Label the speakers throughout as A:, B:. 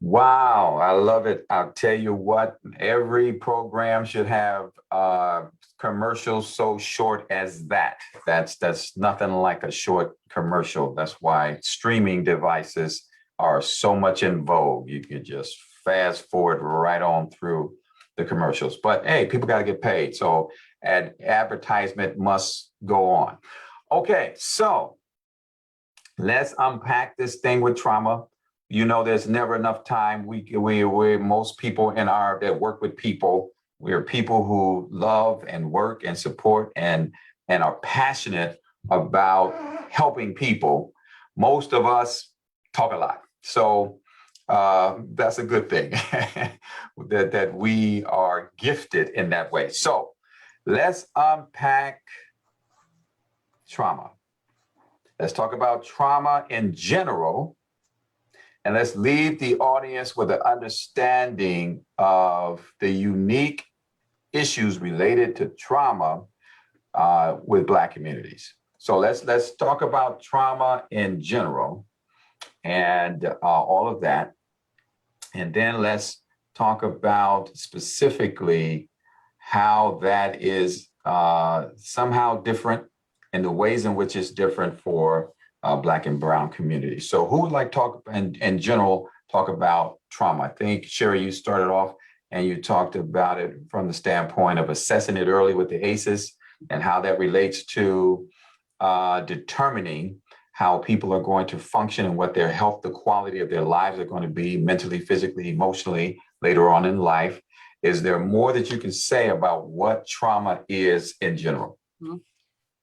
A: Wow, I love it. I'll tell you what, every program should have commercials so short as that. That's nothing like a short commercial. That's why streaming devices are so much in vogue. You can just fast forward right on through the commercials. But hey, people got to get paid. So advertisement must go on. Okay, so let's unpack this thing with trauma. You know, there's never enough time. We most people in our that work with people, we are people who love and work and support and are passionate about helping people. Most of us talk a lot, so that's a good thing that we are gifted in that way. So let's unpack trauma. Let's talk about trauma in general. And let's leave the audience with an understanding of the unique issues related to trauma with Black communities. So let's talk about trauma in general and all of that. And then let's talk about specifically how that is somehow different in the ways in which it's different for Black and Brown communities. So who would like to talk in general, talk about trauma? I think, Sherry, you started off and you talked about it from the standpoint of assessing it early with the ACEs and how that relates to determining how people are going to function and what their health, the quality of their lives are going to be mentally, physically, emotionally later on in life. Is there more that you can say about what trauma is in general?
B: Mm-hmm.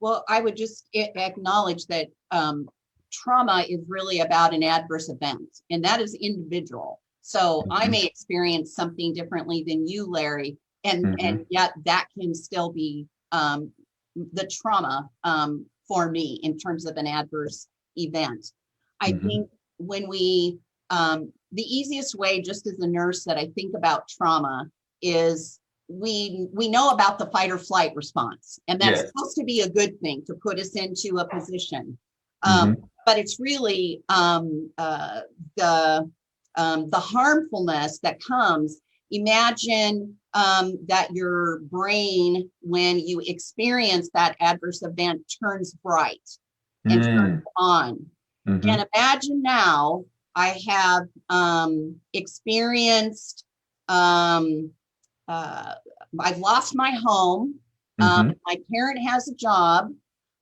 B: Well, I would just acknowledge that trauma is really about an adverse event, and that is individual. So I may experience something differently than you, Larry, and yet that can still be the trauma for me in terms of an adverse event. I think when we, the easiest way, just as a nurse, that I think about trauma is we know about the fight or flight response, and that's supposed to be a good thing to put us into a position. But it's really the harmfulness that comes. Imagine that your brain, when you experience that adverse event, turns bright and turns on. And imagine now I have experienced I've lost my home. My parent has a job.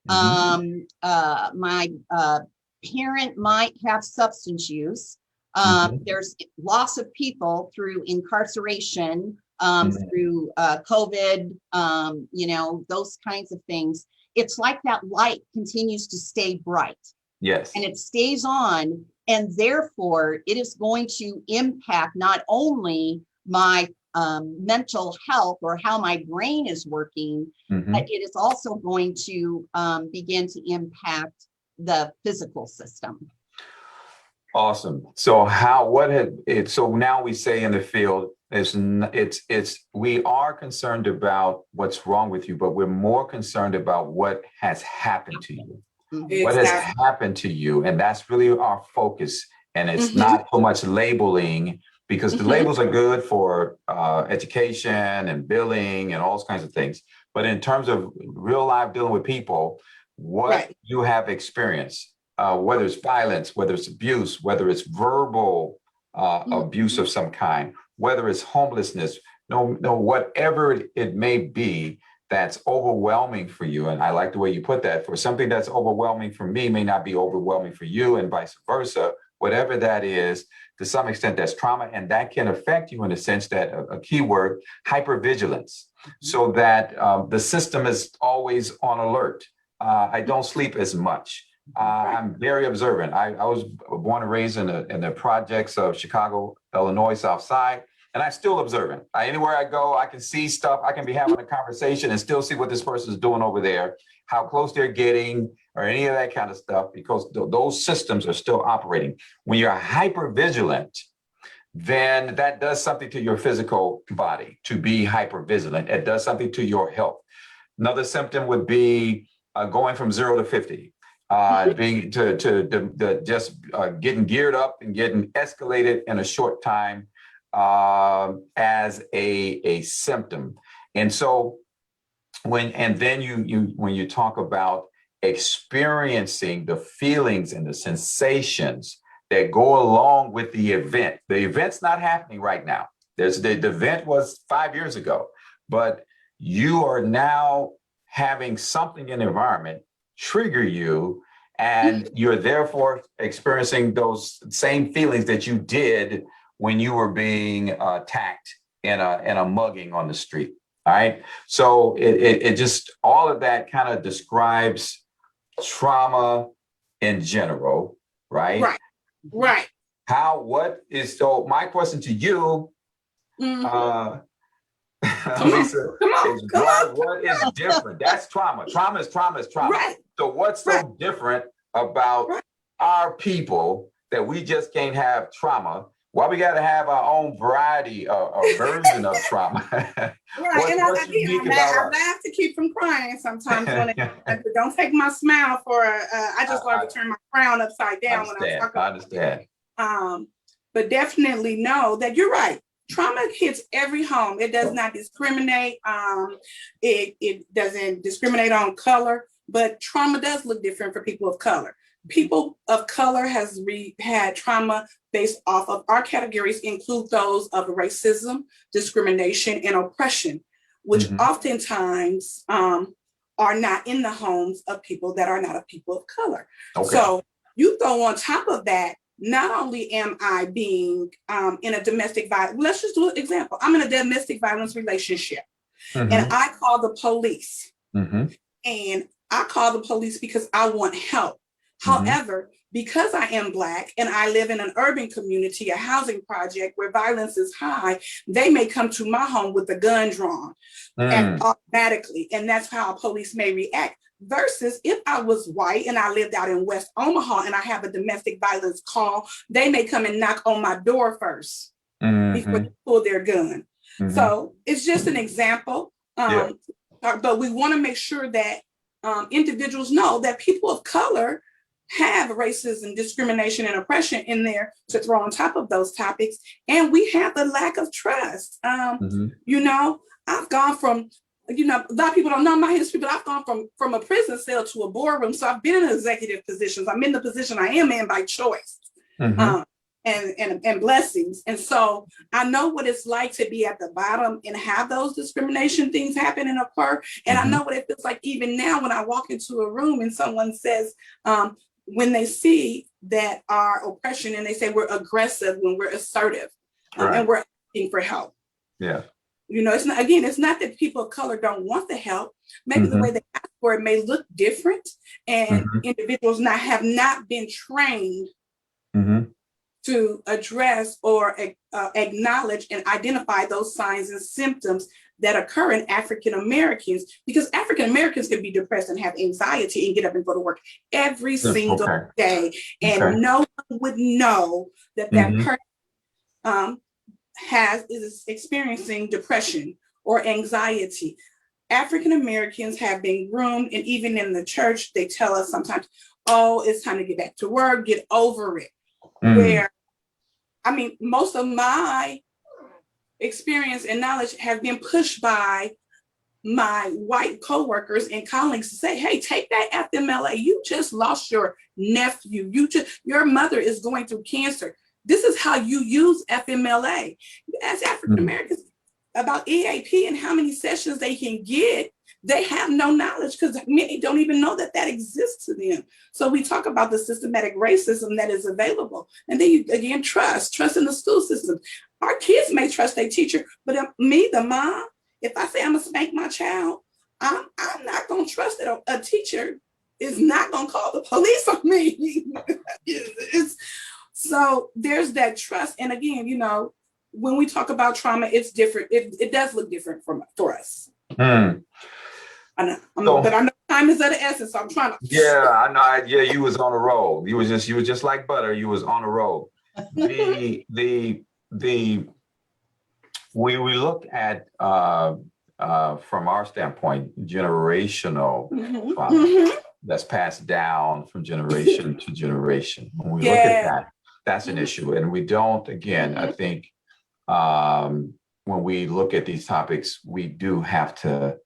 B: My parent might have substance use. There's loss of people through incarceration, through COVID, you know, those kinds of things. It's like that light continues to stay bright. Yes. And it stays on. And therefore, it is going to impact not only my mental health or how my brain is working, but it is also going to begin to impact the physical system.
A: Awesome. So so now we say in the field, we are concerned about what's wrong with you, but we're more concerned about what has happened to you. What has happened to you, and that's really our focus. And it's not so much labeling, because the labels are good for education and billing and all those kinds of things. But in terms of real life dealing with people, what you have experienced, whether it's violence, whether it's abuse, whether it's verbal abuse of some kind, whether it's homelessness, whatever it may be that's overwhelming for you. And I like the way you put that. For something that's overwhelming for me may not be overwhelming for you, and vice versa. Whatever that is, to some extent, that's trauma, and that can affect you in the sense that a key word, hypervigilance, so that the system is always on alert. I don't sleep as much. I'm very observant. I was born and raised in the projects of Chicago, Illinois, South Side, and I'm still observant. Anywhere I go, I can see stuff. I can be having a conversation and still see what this person is doing over there, how close they're getting, or any of that kind of stuff, because those systems are still operating. When you're hyper vigilant, then that does something to your physical body. To be hyper vigilant, it does something to your health. Another symptom would be going from 0 to 50. being just getting geared up and getting escalated in a short time as a symptom. And so then when you talk about experiencing the feelings and the sensations that go along with the event's not happening right now. The event was 5 years ago, but you are now having something in the environment trigger you, and you're therefore experiencing those same feelings that you did when you were being attacked in a mugging on the street. All right. So it just, all of that kind of describes trauma in general, right?
C: Right. Right.
A: So my question to you, Lisa, what is different? That's trauma. Trauma is trauma is trauma.
C: Right.
A: So what's so different about our people that we just can't have trauma? Why we got to have our own variety or version of trauma?
C: Right. And I laugh to keep from crying sometimes when don't take my smile for I just learned to turn my frown upside down when I talk about
A: I understand.
C: But definitely know that you're right. Trauma hits every home. It does not discriminate. It doesn't discriminate on color, but trauma does look different for people of color. People of color has had trauma based off of our categories include those of racism, discrimination, and oppression, which oftentimes are not in the homes of people that are not a people of color. Okay. So you throw on top of that, not only am I being in a domestic violence, let's just do an example. I'm in a domestic violence relationship and I call the police and I call the police because I want help. However, because I am Black and I live in an urban community, a housing project where violence is high, they may come to my home with a gun drawn and automatically, and that's how a police may react. Versus if I was white and I lived out in West Omaha and I have a domestic violence call, they may come and knock on my door first before they pull their gun. So it's just an example, but we want to make sure that individuals know that people of color have racism, discrimination, and oppression in there to throw on top of those topics. And we have the lack of trust. You know, I've gone from, you know, a lot of people don't know my history, but I've gone from a prison cell to a boardroom. So I've been in executive positions. I'm in the position I am in by choice and blessings. And so I know what it's like to be at the bottom and have those discrimination things happen and occur. And I know what it feels like even now when I walk into a room and someone says, when they see that our oppression and they say we're aggressive when we're assertive and we're asking for help. Yeah. You know, it's not that people of color don't want the help. Maybe the way they ask for it may look different, and individuals have not been trained to address or acknowledge and identify those signs and symptoms that occur in African Americans, because African Americans can be depressed and have anxiety and get up and go to work every single day, and no one would know that that person is experiencing depression or anxiety. African Americans have been groomed, and even in the church, they tell us sometimes, oh, it's time to get back to work, get over it. Where, I mean, most of my experience and knowledge have been pushed by my white coworkers and colleagues to say, hey, take that FMLA. You just lost your nephew. Your mother is going through cancer. This is how you use FMLA. You ask African Americans about EAP and how many sessions they can get. They have no knowledge because many don't even know that that exists to them. So we talk about the systematic racism that is available. And then you, again, trust in the school system. Our kids may trust their teacher, but me, the mom, if I say I'm gonna spank my child, I'm not gonna trust that a teacher is not gonna call the police on me. So there's that trust. And again, you know, when we talk about trauma, it's different. It does look different for us. I know, but I know time is of the essence, so I'm trying to.
A: Yeah, I know. You was on a roll. You was just like butter. You was on a roll. We look at from our standpoint, generational trauma. that's passed down from generation to generation. When we look
C: Yeah.
A: at that, that's an issue. And we don't, again, I think when we look at these topics, we do have to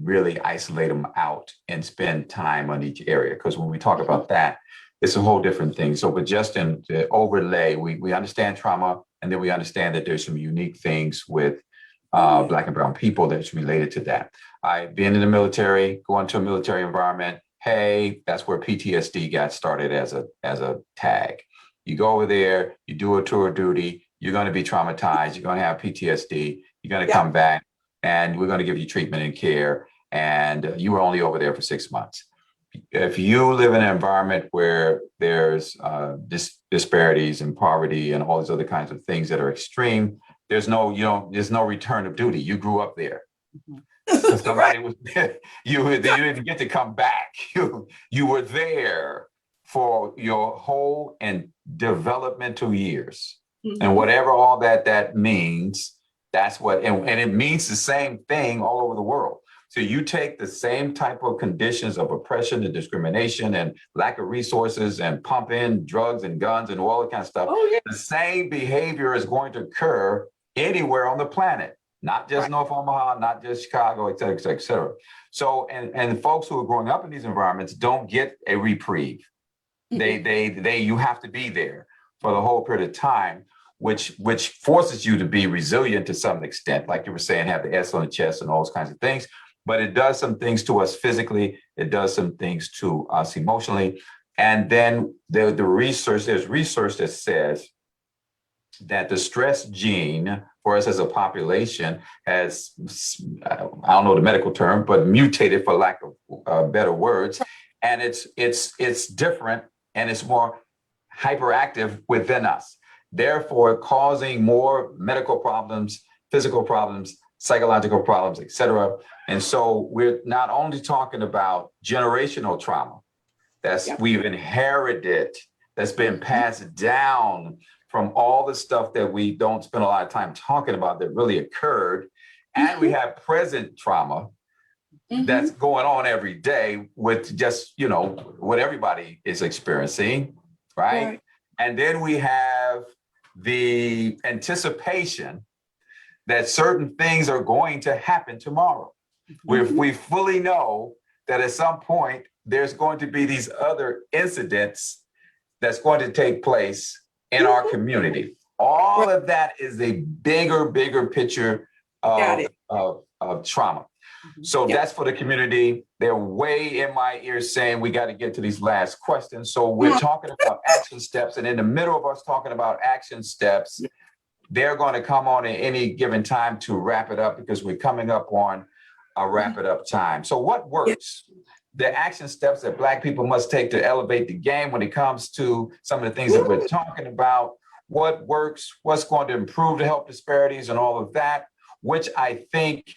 A: really isolate them out and spend time on each area. Because when we talk about that, it's a whole different thing. So, but just in the overlay, we understand trauma, and then we understand that there's some unique things with Black and brown people that's related to that. I've been in the military, going to a military environment. Hey, that's where PTSD got started as a tag. You go over there, you do a tour of duty, you're going to be traumatized, you're going to have PTSD, you're going to come back, and we're going to give you treatment and care. And you were only over there for 6 months. If you live in an environment where there's disparities and poverty and all these other kinds of things that are extreme, there's no return of duty. You grew up there. Somebody was you didn't get to come back. You were there for your whole and developmental years. And whatever all that means, that's what, and it means the same thing all over the world. So you take the same type of conditions of oppression and discrimination and lack of resources and pump in drugs and guns and all that kind of stuff. The same behavior is going to occur anywhere on the planet, not just North Omaha, not just Chicago, et cetera, et cetera, et cetera. So, and folks who are growing up in these environments don't get a reprieve. You have to be there for the whole period of time, which forces you to be resilient to some extent, like you were saying, have the S on the chest and all those kinds of things. But it does some things to us physically. It does some things to us emotionally. And then there's research that says that the stress gene for us as a population has, I don't know the medical term, but mutated, for lack of better words. And it's different, and it's more hyperactive within us, therefore causing more medical problems, physical problems, psychological problems, et cetera. And so we're not only talking about generational trauma we've inherited, that's been passed down from all the stuff that we don't spend a lot of time talking about that really occurred. And we have present trauma that's going on every day with just, what everybody is experiencing, right? And then we have the anticipation that certain things are going to happen tomorrow. We fully know that at some point there's going to be these other incidents that's going to take place in our community. All of that is a bigger picture of trauma. So that's for the community. They're way in my ear saying we got to get to these last questions. So we're talking about action steps, and in the middle of us talking about action steps, they're going to come on at any given time to wrap it up, because we're coming up on a wrap it up time. So what works? The action steps that Black people must take to elevate the game when it comes to some of the things that we're talking about. What works? What's going to improve the health disparities and all of that, which I think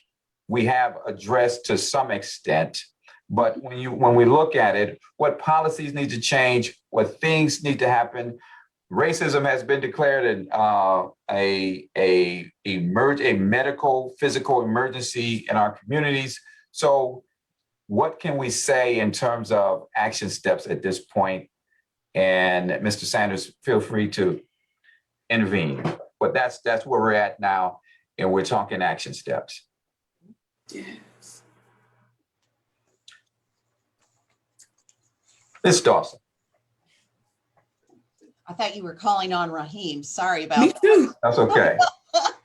A: we have addressed to some extent. But when we look at it, what policies need to change, what things need to happen. Racism has been declared a medical, physical emergency in our communities. So what can we say in terms of action steps at this point? And Mr. Sanders, feel free to intervene. But that's where we're at now, and we're talking action steps.
C: Yes.
A: Ms. Dawson.
B: I thought you were calling on Raheem. Sorry about
C: Me
B: that.
C: too.
A: That's okay.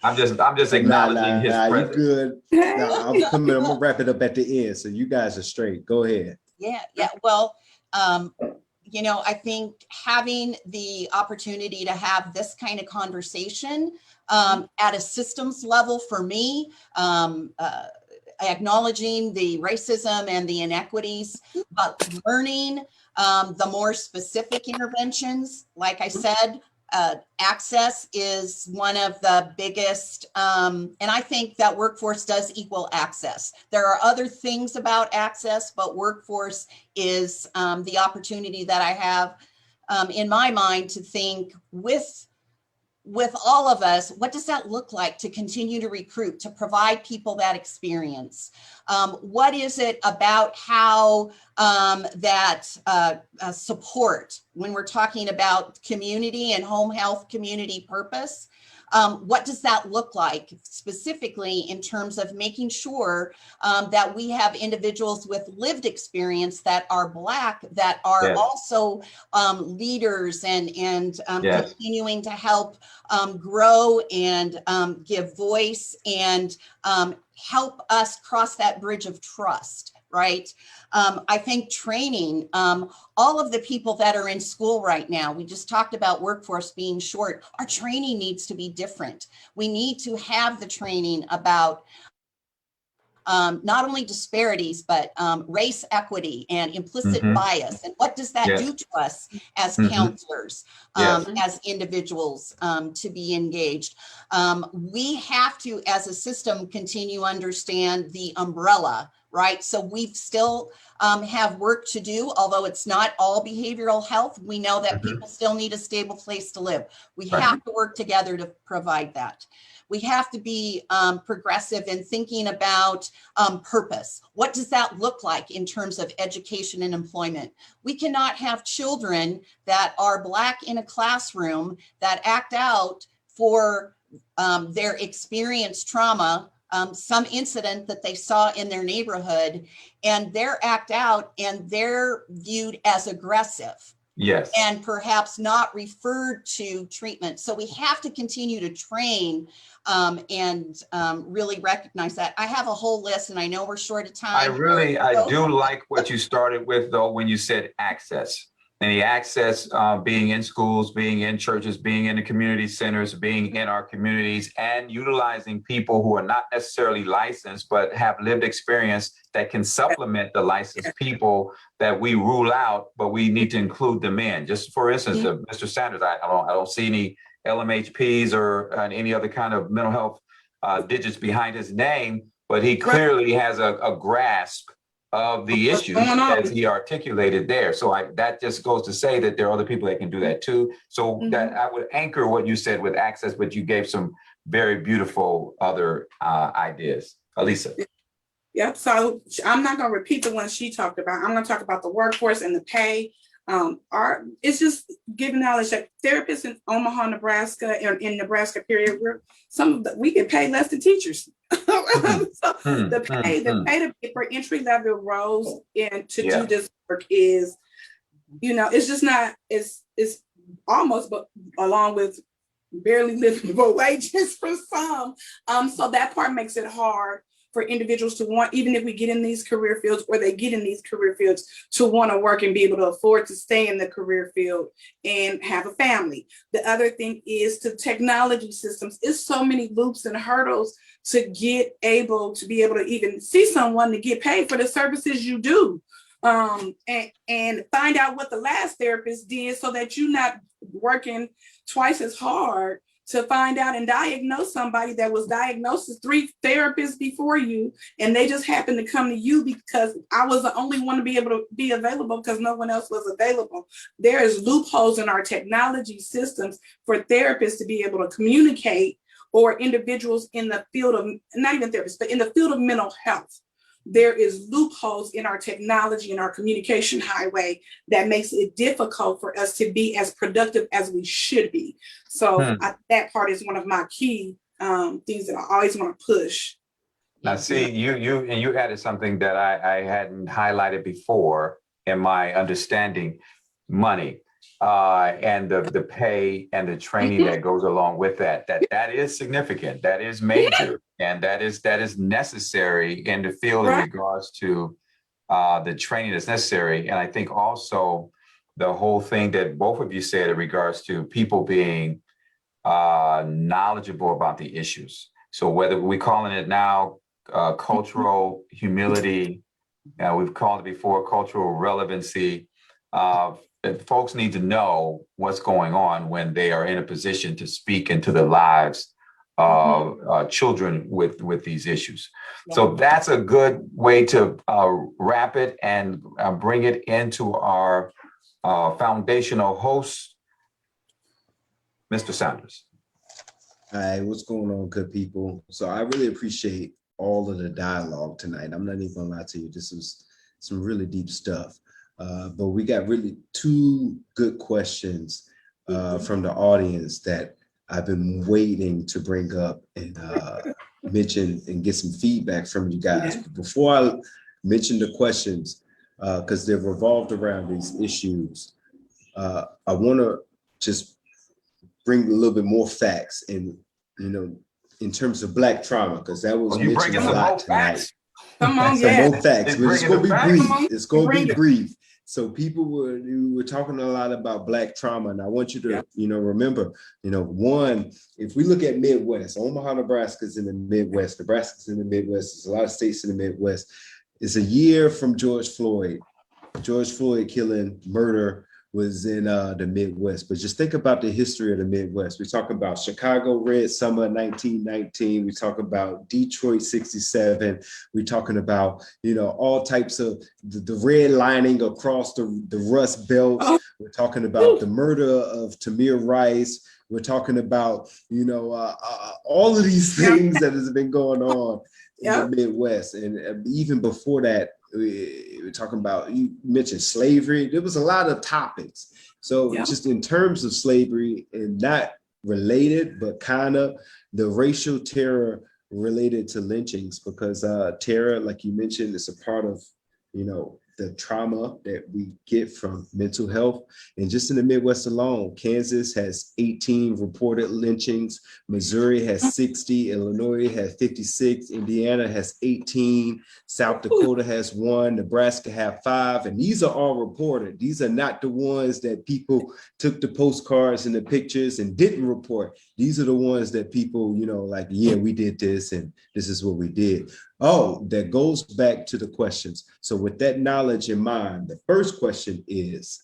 A: I'm just acknowledging his presence.
D: You good. I'm gonna wrap it up at the end, so you guys are straight. Go ahead.
B: Yeah. Well, I think having the opportunity to have this kind of conversation at a systems level for me, acknowledging the racism and the inequities, but learning the more specific interventions. Like I said, access is one of the biggest, and I think that workforce does equal access. There are other things about access, but workforce is the opportunity that I have in my mind to think with with all of us, what does that look like to continue to recruit, to provide people that experience? What is it about how that support, when we're talking about community and home health community purpose, what does that look like specifically in terms of making sure that we have individuals with lived experience that are Black, that are
A: Yes.
B: also leaders and
A: Yes.
B: continuing to help grow and give voice and help us cross that bridge of trust, right? I think training, all of the people that are in school right now, we just talked about workforce being short. Our training needs to be different. We need to have the training about not only disparities, but race equity and implicit
A: Mhm.
B: bias. And what does that
A: Yes.
B: do to us as
A: Mhm.
B: counselors,
A: Yes.
B: as individuals to be engaged? We have to, as a system, continue to understand the umbrella, right? So we still have work to do, although it's not all behavioral health. We know that
A: Mhm.
B: people still need a stable place to live. We
A: Right.
B: have to work together to provide that. We have to be progressive in thinking about purpose. What does that look like in terms of education and employment? We cannot have children that are Black in a classroom that act out for their experienced trauma, some incident that they saw in their neighborhood, and they're act out and they're viewed as aggressive
A: Yes.
B: and perhaps not referred to treatment. So we have to continue to train and really recognize that. I have a whole list and I know we're short of time.
A: I do like what you started with though, when you said access. And the access being in schools, being in churches, being in the community centers, being in our communities, and utilizing people who are not necessarily licensed, but have lived experience that can supplement the licensed people that we rule out, but we need to include them in. Just for instance, Mr. Sanders, I don't see any LMHPs or any other kind of mental health digits behind his name, but he clearly has a grasp of the issues as he articulated there. So that just goes to say that there are other people that can do that too. So that I would anchor what you said with access, but you gave some very beautiful other ideas. Elisa.
C: Yep. So I'm not going to repeat the ones she talked about. I'm going to talk about the workforce and the pay. It's just giving knowledge that therapists in Omaha, Nebraska, and in Nebraska period, we get paid less than teachers. So the pay for entry level roles and to do this work is, it's just not, it's almost, but along with barely livable wages for some. So that part makes it hard for individuals to want, even if we get in these career fields or they get in these career fields, to want to work and be able to afford to stay in the career field and have a family. The other thing is to technology systems. It's so many loops and hurdles to be able to even see someone to get paid for the services you do. And find out what the last therapist did so that you're not working twice as hard to find out and diagnose somebody that was diagnosed as 3 therapists before you, and they just happened to come to you because I was the only one to be able to be available because no one else was available. There is loopholes in our technology systems for therapists to be able to communicate, or individuals in the field of, not even therapists, but in the field of mental health. There is loopholes in our technology and our communication highway that makes it difficult for us to be as productive as we should be. So that part is one of my key things that I always want to push.
A: Now, see, you added something that I hadn't highlighted before in my understanding: money and the pay and the training that goes along with that. That is significant. That is major. And that is necessary in the field in regards to the training that's necessary. And I think also the whole thing that both of you said in regards to people being knowledgeable about the issues. So whether we're calling it now cultural humility, we've called it before cultural relevancy, folks need to know what's going on when they are in a position to speak into the lives of children with these issues. So that's a good way to wrap it and bring it into our foundational host, Mr. Sanders.
D: Hi, what's going on, good people? So I really appreciate all of the dialogue tonight. I'm not even gonna lie to you. This is some really deep stuff. But we got really two good questions from the audience that I've been waiting to bring up and mention and get some feedback from you guys.
C: Yeah.
D: But before I mention the questions, because they're revolved around these issues, I want to just bring a little bit more facts and, in terms of Black trauma, because that was
A: You
D: mentioned
A: bringing
D: a
A: some
D: lot
A: more
D: tonight.
A: facts?
C: Come on,
D: Some
C: yeah.
D: more facts,
A: It's
D: but it's
A: bringing
D: gonna be
A: the facts.
D: brief.
C: Come on,
D: It's gonna
C: bring
D: be
C: it.
D: brief. So people were talking a lot about Black trauma, and I want you to, remember, one, if we look at Midwest, Omaha, Nebraska's in the Midwest, Nebraska's in the Midwest, there's a lot of states in the Midwest. It's a year from George Floyd. George Floyd killing, murder was in the Midwest. But just think about the history of the Midwest. We talk about Chicago Red Summer 1919. We talk about Detroit 67. We're talking about, all types of the red lining across the Rust Belt.
C: Oh.
D: We're talking about the murder of Tamir Rice. We're talking about, all of these things that has been going on in the Midwest. And even before that, we're talking about, you mentioned slavery. There was a lot of topics. So just in terms of slavery, and not related, but kind of the racial terror related to lynchings, because terror, like you mentioned, is a part of, the trauma that we get from mental health. And just in the Midwest alone, Kansas has 18 reported lynchings, Missouri has 60, Illinois has 56, Indiana has 18, South Dakota has 1, Nebraska have 5, and these are all reported. These are not the ones that people took the postcards and the pictures and didn't report. These are the ones that people, we did this and this is what we did. Oh, that goes back to the questions. So with that knowledge in mind, the first question is,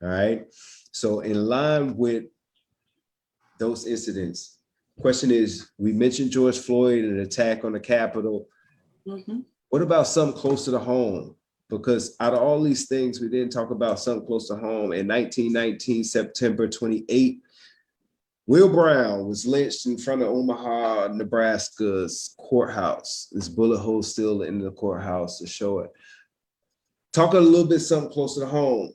D: all right, so in line with those incidents, question is, we mentioned George Floyd and an attack on the Capitol. Mm-hmm. What about something closer to home? Because out of all these things, we didn't talk about something close to home. In 1919, September 28, Will Brown was lynched in front of Omaha, Nebraska's courthouse. This bullet hole still in the courthouse to show it. Talk a little bit something closer to home.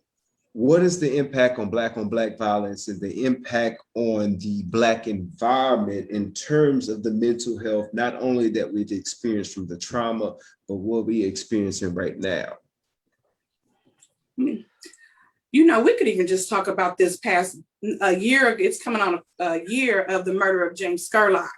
D: What is the impact on Black violence and the impact on the Black environment in terms of the mental health, not only that we've experienced from the trauma, but what we're experiencing right now?
C: We could even just talk about this past year. It's coming on a year of the murder of James Scurlock.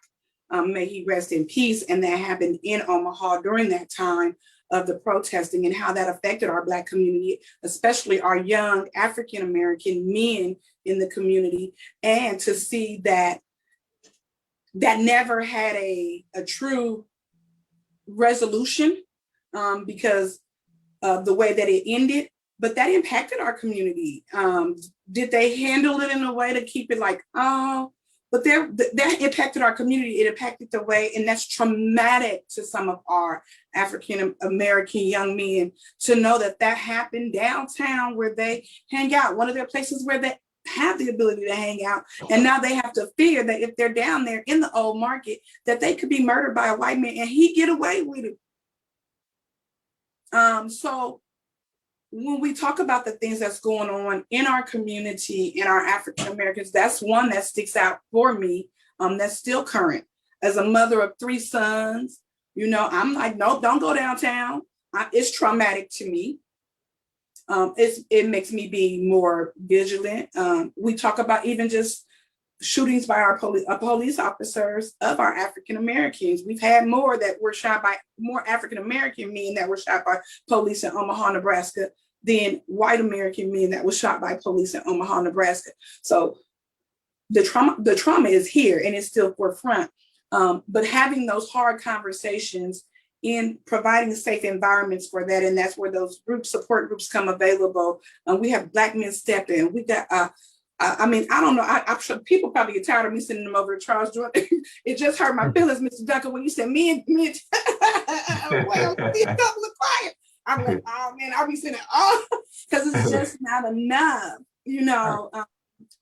C: May he rest in peace. And that happened in Omaha during that time of the protesting, and how that affected our Black community, especially our young African-American men in the community. And to see that never had a true resolution because of the way that it ended. But that impacted our community. Did they handle it in a way to keep it like, oh, but that impacted our community. It impacted the way, and that's traumatic to some of our African-American young men to know that happened downtown where they hang out, one of their places where they have the ability to hang out. And now they have to fear that if they're down there in the old market, that they could be murdered by a white man and he get away with it. So when we talk about the things that's going on in our community, in our African Americans, that's one that sticks out for me. That's still current. As a mother of 3 sons, I'm like, no, don't go downtown. It's traumatic to me. It makes me be more vigilant. We talk about even just shootings by our police officers of our African Americans. We've had more African American men that were shot by police in Omaha, Nebraska, than white American men that were shot by police in Omaha, Nebraska. So the trauma is here and it's still forefront. But having those hard conversations in providing safe environments for that, and that's where those support groups come available. We have Black Men Step In. We got I don't know. I'm sure people probably get tired of me sending them over to Charles Jordan. It just hurt my feelings, Mr. Duncan, when you said men. Well, be a couple of quiet. I'm like, oh man, I'll be sending because it's just not enough.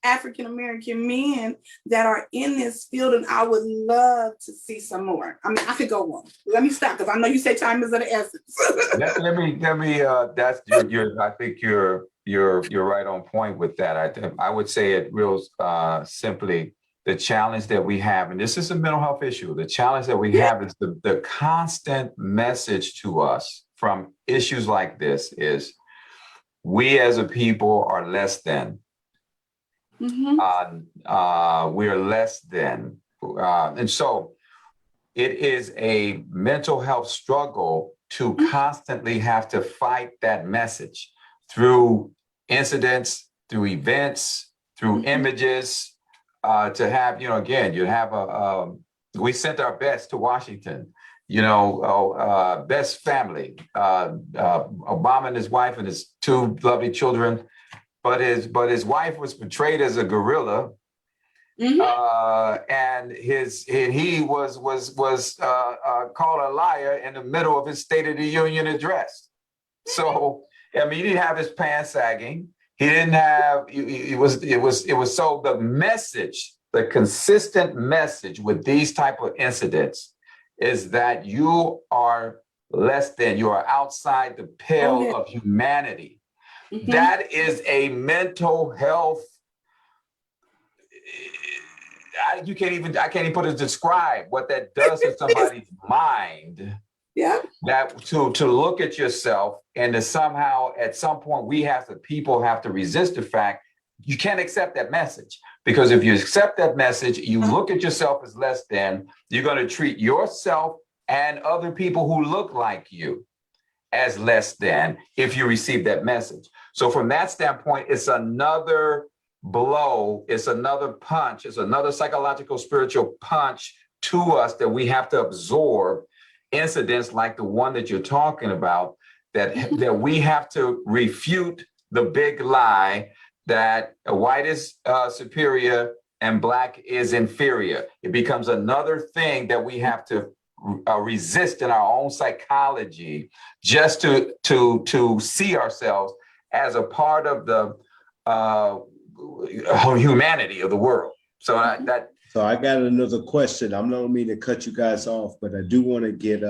C: African American men that are in this field, and I would love to see some more. I mean, I could go on. Let me stop because I know you say time is of the essence.
A: Let me, that's I think you're right on point with that. I would say it real simply, the challenge that we have, and this is a mental health issue, the challenge that we have is the constant message to us from issues like this is we as a people are less than.
C: Mhm.
A: We are less than. And so it is a mental health struggle to constantly have to fight that message through incidents, through events, through images, to have, again, you have we sent our best to Washington, best family, Obama and his wife and his two lovely children, but his wife was portrayed as a gorilla. And he was called a liar in the middle of his State of the Union address. So I mean, he didn't have his pants sagging. He didn't have. It was so the message, the consistent message with these type of incidents is that you are less than. You are outside the pale of humanity. That is a mental health. I can't even put it to describe what that does to somebody's mind.
C: Yeah.
A: That to look at yourself and to somehow at some point people have to resist the fact you can't accept that message, because if you accept that message, you look at yourself as less than, you're going to treat yourself and other people who look like you as less than if you receive that message. So from that standpoint, it's another blow, it's another punch, it's another psychological, spiritual punch to us that we have to absorb. Incidents like the one that you're talking about, that we have to refute the big lie that white is superior and black is inferior. It becomes another thing that we have to resist in our own psychology, just to see ourselves as a part of the humanity of the world. So
D: So I got another question. I'm not mean to cut you guys off, but I do want to get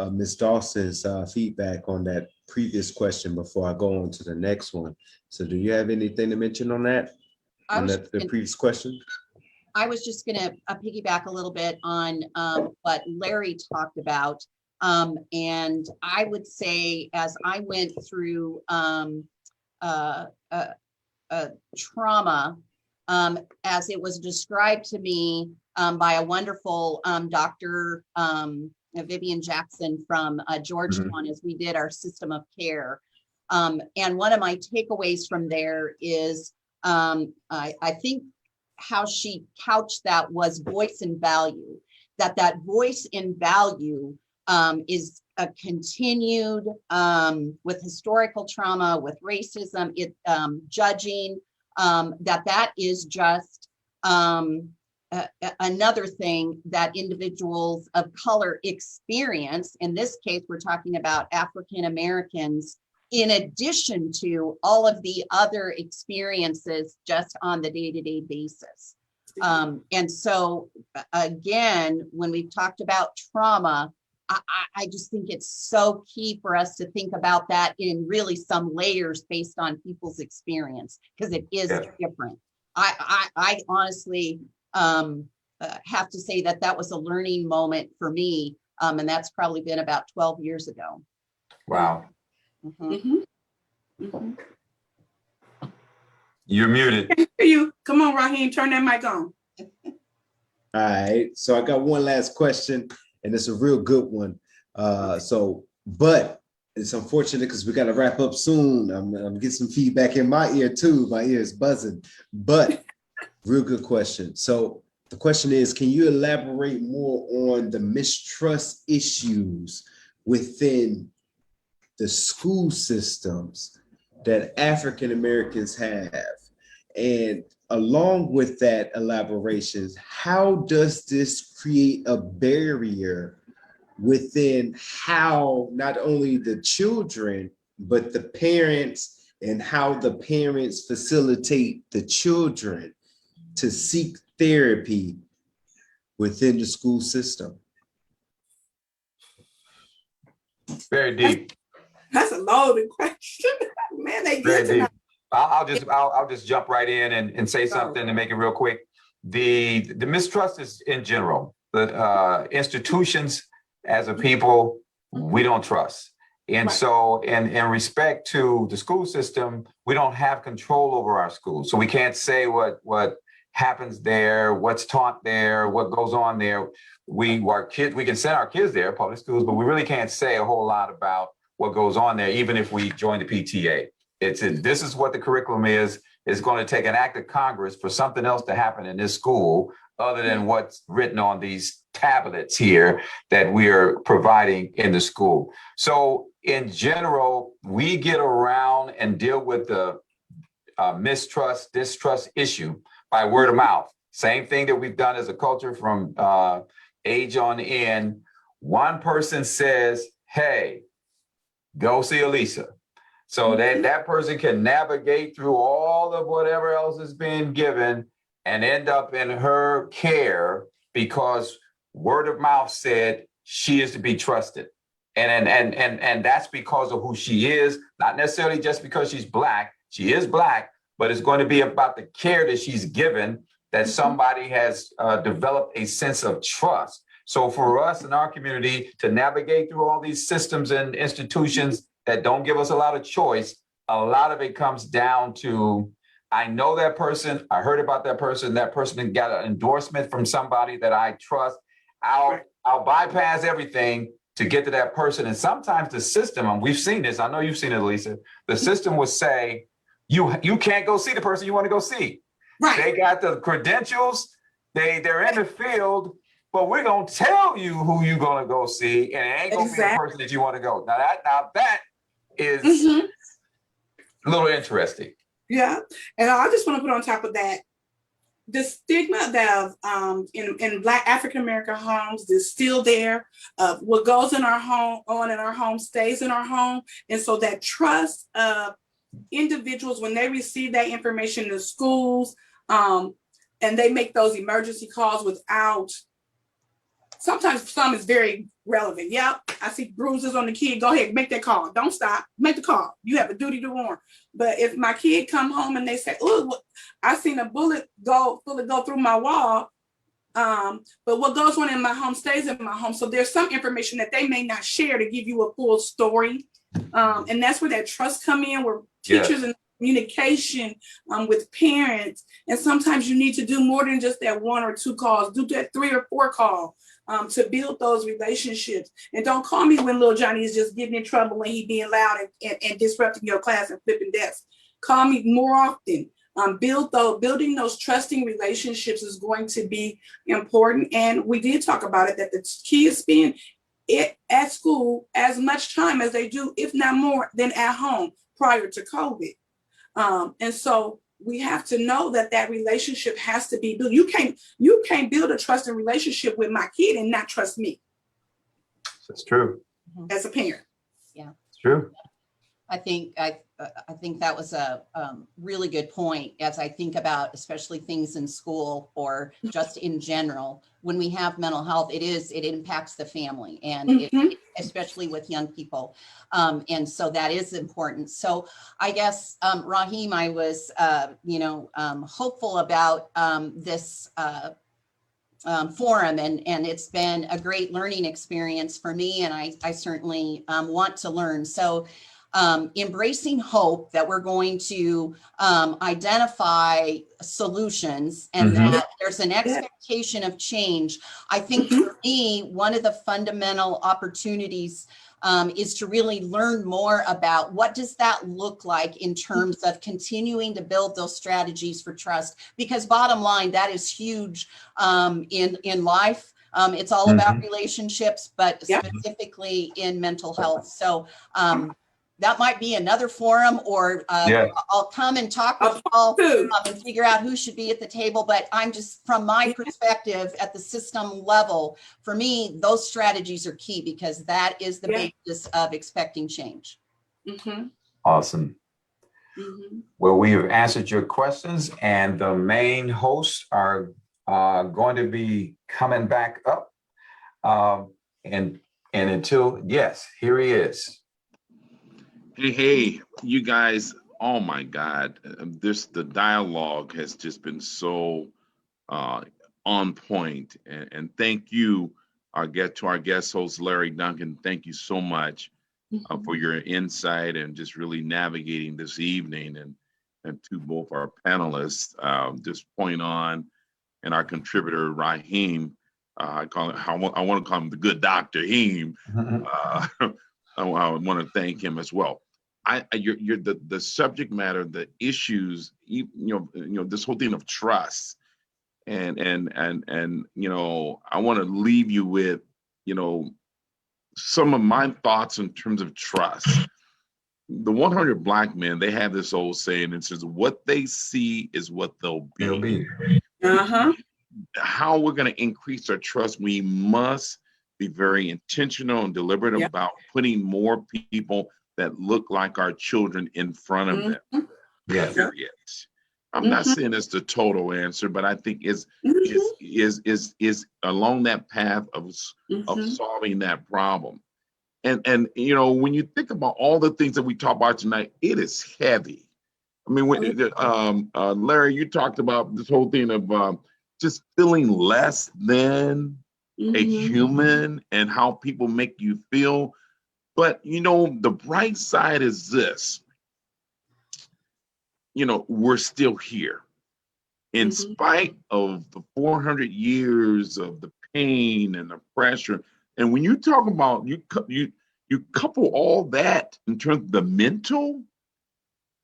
D: Ms. Dawson's feedback on that previous question before I go on to the next one. So do you have anything to mention on that? The previous question?
B: I was just going to piggyback a little bit on what Larry talked about. And I would say, as I went through trauma, as it was described to me by a wonderful Dr. Vivian Jackson from Georgetown, as we did our system of care. And one of my takeaways from there is, I think how she couched that was voice and value, that voice and value is a continued with historical trauma, with racism, judging, that is just another thing that individuals of color experience. In this case, we're talking about African Americans, in addition to all of the other experiences just on the day-to-day basis. And so again, when we've talked about trauma, I just think it's so key for us to think about that in really some layers based on people's experience, because it is different. I honestly have to say that was a learning moment for me. And that's probably been about 12 years ago.
A: Wow.
C: Mm-hmm. Mm-hmm.
A: You're muted.
C: Come on, Raheem, turn that mic on.
D: All right. So I got one last question, and it's a real good one. But it's unfortunate because we got to wrap up soon. I'm getting some feedback in my ear too. My ear is buzzing, but real good question. So the question is, can you elaborate more on the mistrust issues within the school systems that African Americans have? And along with that elaborations, how does this create a barrier within how not only the children, but the parents and how the parents facilitate the children to seek therapy within the school system?
A: Very deep.
C: That's a loaded question. Man, they
A: Very
C: get tonight.
A: deep. I'll just jump right in and say something and make it real quick. The mistrust is in general. The institutions as a people, we don't trust. And
C: Right.
A: so in respect to the school system, we don't have control over our schools. So we can't say what happens there, what's taught there, what goes on there. We can send our kids there, public schools, but we really can't say a whole lot about what goes on there, even if we join the PTA. This is what the curriculum is. It's going to take an act of Congress for something else to happen in this school other than what's written on these tablets here that we are providing in the school. So in general, we get around and deal with the distrust issue by word of mouth. Same thing that we've done as a culture from age on in. One person says, hey, go see Elisa. So that person can navigate through all of whatever else is being given and end up in her care because word of mouth said she is to be trusted. And that's because of who she is, not necessarily just because she's Black. She is Black, but it's going to be about the care that she's given, that somebody has developed a sense of trust. So for us in our community to navigate through all these systems and institutions that don't give us a lot of choice, a lot of it comes down to, I know that person, I heard about that person got an endorsement from somebody that I trust. I'll bypass everything to get to that person. And sometimes the system, and we've seen this, I know you've seen it, Lisa, the system will say, you can't go see the person you want to go see.
C: Right.
A: They got the credentials, they're in the field, but we're gonna tell you who you're gonna go see, and it ain't gonna be the person that you want to go. Now that is a little interesting.
C: Yeah. And I just want to put on top of that, the stigma that in Black African American homes is still there. What goes in our home stays in our home. And so that trust of individuals, when they receive that information in schools, and they make those emergency calls without, sometimes some is very relevant. Yep, I see bruises on the kid. Go ahead, make that call. Don't stop. Make the call. You have a duty to warn. But if my kid come home and they say, "Oh, I seen a bullet go through my wall," but what goes on in my home stays in my home. So there's some information that they may not share to give you a full story, and that's where that trust come in, where teachers and communication with parents. And sometimes you need to do more than just that 1 or 2 calls. Do that 3 or 4 calls to build those relationships. And don't call me when little Johnny is just getting in trouble when he being loud and disrupting your class and flipping desks. Call me more often. Building those trusting relationships is going to be important. And we did talk about it, that the kids spend it at school as much time as they do, if not more, than at home prior to COVID. And so we have to know that relationship has to be built. You can't build a trusting relationship with my kid and not trust me.
A: That's true.
C: As a parent.
B: Yeah,
A: it's true.
B: I think that was a really good point as I think about especially things in school or just in general. When we have mental health, it impacts the family, and especially with young people. And so that is important. So I guess, Raheem, I was, hopeful about this forum, and it's been a great learning experience for me, and I certainly want to learn. So embracing hope that we're going to identify solutions and that there's an expectation of change. I think for me, one of the fundamental opportunities is to really learn more about what does that look like in terms of continuing to build those strategies for trust, because bottom line, that is huge in life. It's all about relationships, but specifically in mental health. So that might be another forum, or I'll come and talk with Paul and figure out who should be at the table. But I'm just, from my perspective at the system level, for me, those strategies are key, because that is the basis of expecting change.
A: Awesome.
C: Mhm.
A: Well, we have answered your questions, and the main hosts are going to be coming back up. And until, yes, here he is.
E: Hey, you guys! Oh my God, the dialogue has just been so uh, on point, and thank you, our guest host Larry Duncan. Thank you so much for your insight and just really navigating this evening, and to both our panelists, just point on, and our contributor Raheem. I want to call him the good Dr. Heem. I want to thank him as well. You're the subject matter, the issues, this whole thing of trust, and I want to leave you with, some of my thoughts in terms of trust. The 100 Black men, they have this old saying, it says, "What they see is what they'll
A: He'll
E: be."
A: be.
C: Uh-huh.
E: How we're going to increase our trust, we must be very intentional and deliberate
C: Yeah.
E: about putting more people that look like our children in front of them.
C: Mhm.
A: Yes.
E: Period. I'm not
C: Mhm.
E: saying it's the total answer, but I think is along that path of
C: Mhm.
E: solving that problem. And when you think about all the things that we talk about tonight, it is heavy. I mean, Larry, you talked about this whole thing of just feeling less than a
C: Mhm.
E: human and how people make you feel. But the bright side is this. We're still here. In
C: Mhm.
E: spite of the 400 years of the pain and the pressure. And when you talk about, you couple all that in terms of the mental,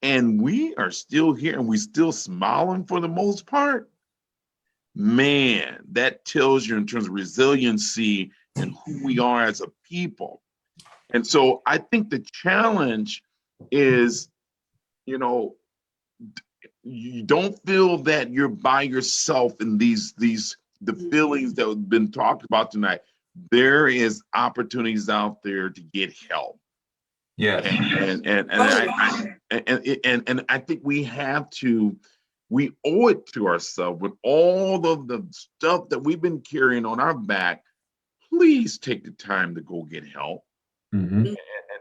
E: and we are still here and we still smiling for the most part, man, that tells you in terms of resiliency and who we are as a people. And so I think the challenge is, you don't feel that you're by yourself in the feelings that have been talked about tonight. There is opportunities out there to get help.
A: Yes.
E: And I think we owe it to ourselves with all of the stuff that we've been carrying on our back. Please take the time to go get help.
A: Mhm.
E: And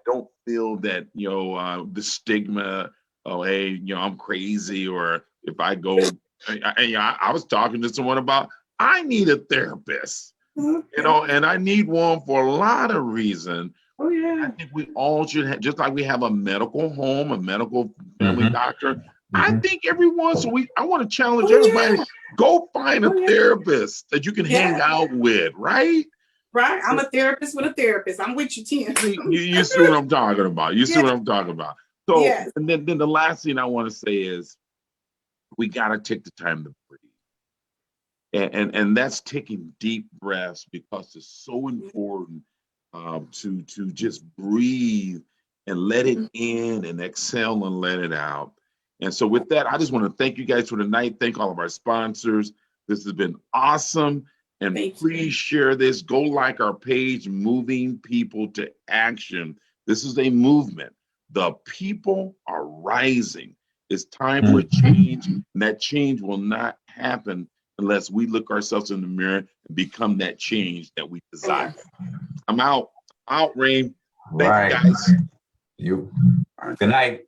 E: don't feel that the stigma. Oh, hey, I'm crazy, or if I go, I was talking to someone about I need a therapist, and I need one for a lot of reasons.
C: Oh yeah.
E: I think we all should have, just like we have a medical home, a medical family
A: Mhm.
E: doctor. I
A: Mhm.
E: think every once a week, I want to challenge
C: Oh,
E: everybody,
C: yeah.
E: go find a
C: Oh, yeah.
E: therapist that you can hang
C: Yeah.
E: out with, right?
C: Right. I'm a therapist with a therapist. I'm with you, Tim.
E: You see what I'm talking about. You see what I'm talking about. So,
C: Yes.
E: and then the last thing I want to say is we got to take the time to breathe. And that's taking deep breaths, because it's so important to just breathe and let it in and exhale and let it out. And so with that, I just want to thank you guys for tonight. Thank all of our sponsors. This has been awesome. And
C: Thank you.
E: please share this. Go like our page, Moving People to Action. This is a movement. The people are rising. It's time for a change, and that change will not happen unless we look ourselves in the mirror and become that change that we desire. I'm out. Out, Rain. Thank
A: Right.
E: you, guys.
A: You. Good night.